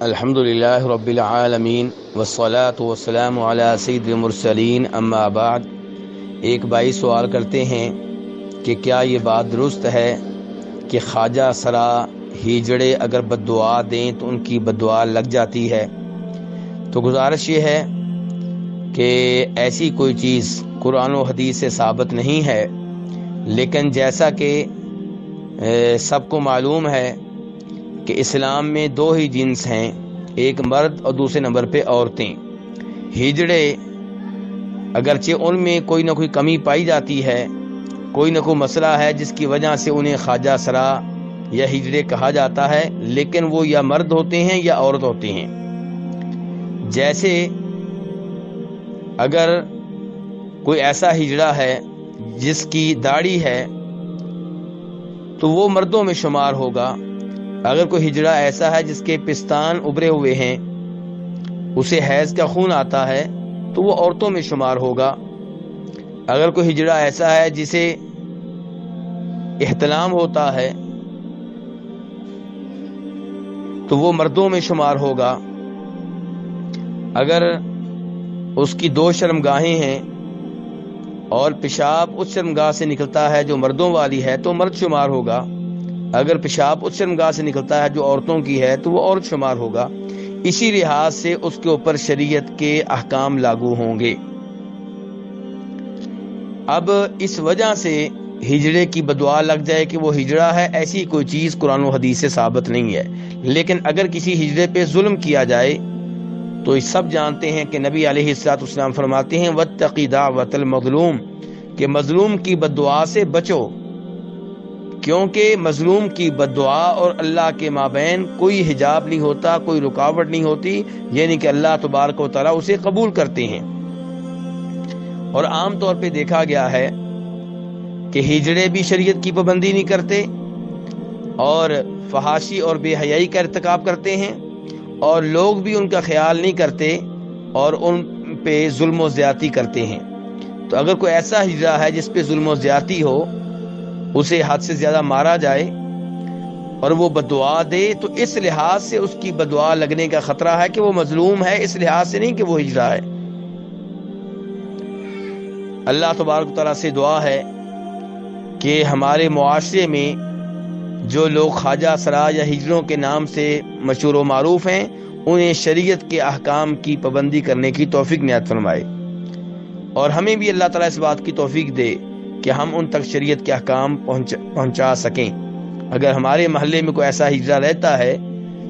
الحمدللہ رب العالمین والصلاة والسلام علی سید المرسلین اما بعد۔ ایک بھائی سوال کرتے ہیں کہ کیا یہ بات درست ہے کہ خواجہ سرا ہیجڑے اگر بد دعا دیں تو ان کی بد دعا لگ جاتی ہے؟ تو گزارش یہ ہے کہ ایسی کوئی چیز قرآن و حدیث سے ثابت نہیں ہے، لیکن جیسا کہ سب کو معلوم ہے کہ اسلام میں دو ہی جنس ہیں، ایک مرد اور دوسرے نمبر پہ عورتیں۔ ہجڑے اگرچہ ان میں کوئی نہ کوئی کمی پائی جاتی ہے، کوئی نہ کوئی مسئلہ ہے جس کی وجہ سے انہیں خواجہ سرا یا ہجڑے کہا جاتا ہے، لیکن وہ یا مرد ہوتے ہیں یا عورت ہوتے ہیں۔ جیسے اگر کوئی ایسا ہجڑا ہے جس کی داڑھی ہے تو وہ مردوں میں شمار ہوگا۔ اگر کوئی ہجڑا ایسا ہے جس کے پستان ابھرے ہوئے ہیں، اسے حیض کا خون آتا ہے، تو وہ عورتوں میں شمار ہوگا۔ اگر کوئی ہجڑا ایسا ہے جسے احتلام ہوتا ہے تو وہ مردوں میں شمار ہوگا۔ اگر اس کی دو شرمگاہیں ہیں اور پیشاب اس شرمگاہ سے نکلتا ہے جو مردوں والی ہے تو مرد شمار ہوگا، اگر پیشاب اس شرمگاہ سے نکلتا ہے جو عورتوں کی ہے تو وہ عورت شمار ہوگا۔ اسی لحاظ سے اس کے اوپر شریعت کے احکام لاگو ہوں گے۔ اب اس وجہ سے ہجڑے کی بدعا لگ جائے کہ وہ ہجڑا ہے، ایسی کوئی چیز قرآن و حدیث سے ثابت نہیں ہے۔ لیکن اگر کسی ہجڑے پہ ظلم کیا جائے تو سب جانتے ہیں کہ نبی علیہ الصلوۃ والسلام فرماتے ہیں واتقی دعوۃ المظلوم، کہ مظلوم کی بددعا سے بچو، کیونکہ مظلوم کی بددعا اور اللہ کے مابین کوئی حجاب نہیں ہوتا، کوئی رکاوٹ نہیں ہوتی، یعنی کہ اللہ تبارک و تعالیٰ اسے قبول کرتے ہیں۔ اور عام طور پہ دیکھا گیا ہے کہ ہجڑے بھی شریعت کی پابندی نہیں کرتے اور فحاشی اور بے حیائی کا ارتکاب کرتے ہیں، اور لوگ بھی ان کا خیال نہیں کرتے اور ان پہ ظلم و زیادتی کرتے ہیں۔ تو اگر کوئی ایسا ہجڑا ہے جس پہ ظلم و زیادتی ہو، اسے حد سے زیادہ مارا جائے اور وہ بددعا دے، تو اس لحاظ سے اس کی بددعا لگنے کا خطرہ ہے کہ وہ مظلوم ہے، اس لحاظ سے نہیں کہ وہ ہجڑا ہے۔ اللہ تبارک و تعالیٰ سے دعا ہے کہ ہمارے معاشرے میں جو لوگ خواجہ سرا یا ہجڑوں کے نام سے مشہور و معروف ہیں، انہیں شریعت کے احکام کی پابندی کرنے کی توفیق عنایت فرمائے، اور ہمیں بھی اللہ تعالیٰ اس بات کی توفیق دے کہ ہم ان تک شریعت کے احکام پہنچا سکیں۔ اگر ہمارے محلے میں کوئی ایسا ہجڑا رہتا ہے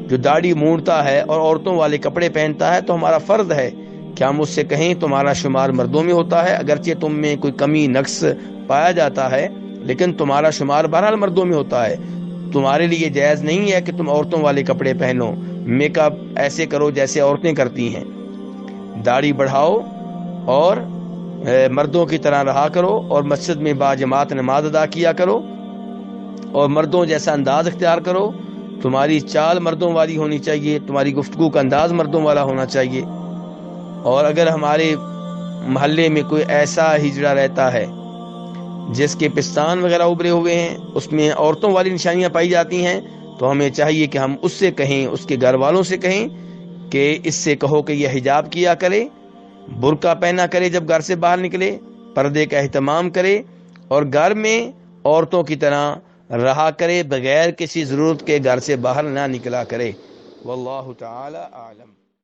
جو داڑھی مونڈتا ہے اور عورتوں والے کپڑے پہنتا ہے، تو ہمارا فرض ہے کہ ہم اس سے کہیں تمہارا شمار مردوں میں ہوتا ہے، اگرچہ تم میں کوئی کمی نقص پایا جاتا ہے لیکن تمہارا شمار بہرحال مردوں میں ہوتا ہے۔ تمہارے لیے جائز نہیں ہے کہ تم عورتوں والے کپڑے پہنو، میک اپ ایسے کرو جیسے عورتیں کرتی ہیں، داڑھی بڑھاؤ اور مردوں کی طرح رہا کرو، اور مسجد میں باجماعت نماز ادا کیا کرو اور مردوں جیسا انداز اختیار کرو۔ تمہاری چال مردوں والی ہونی چاہیے، تمہاری گفتگو کا انداز مردوں والا ہونا چاہیے۔ اور اگر ہمارے محلے میں کوئی ایسا ہجڑا رہتا ہے جس کے پستان وغیرہ ابھرے ہوئے ہیں، اس میں عورتوں والی نشانیاں پائی جاتی ہیں، تو ہمیں چاہیے کہ ہم اس سے کہیں، اس کے گھر والوں سے کہیں کہ اس سے کہو کہ یہ حجاب کیا کرے، برقع پہنا کرے، جب گھر سے باہر نکلے پردے کا اہتمام کرے، اور گھر میں عورتوں کی طرح رہا کرے، بغیر کسی ضرورت کے گھر سے باہر نہ نکلا کرے۔ واللہ تعالی اعلم۔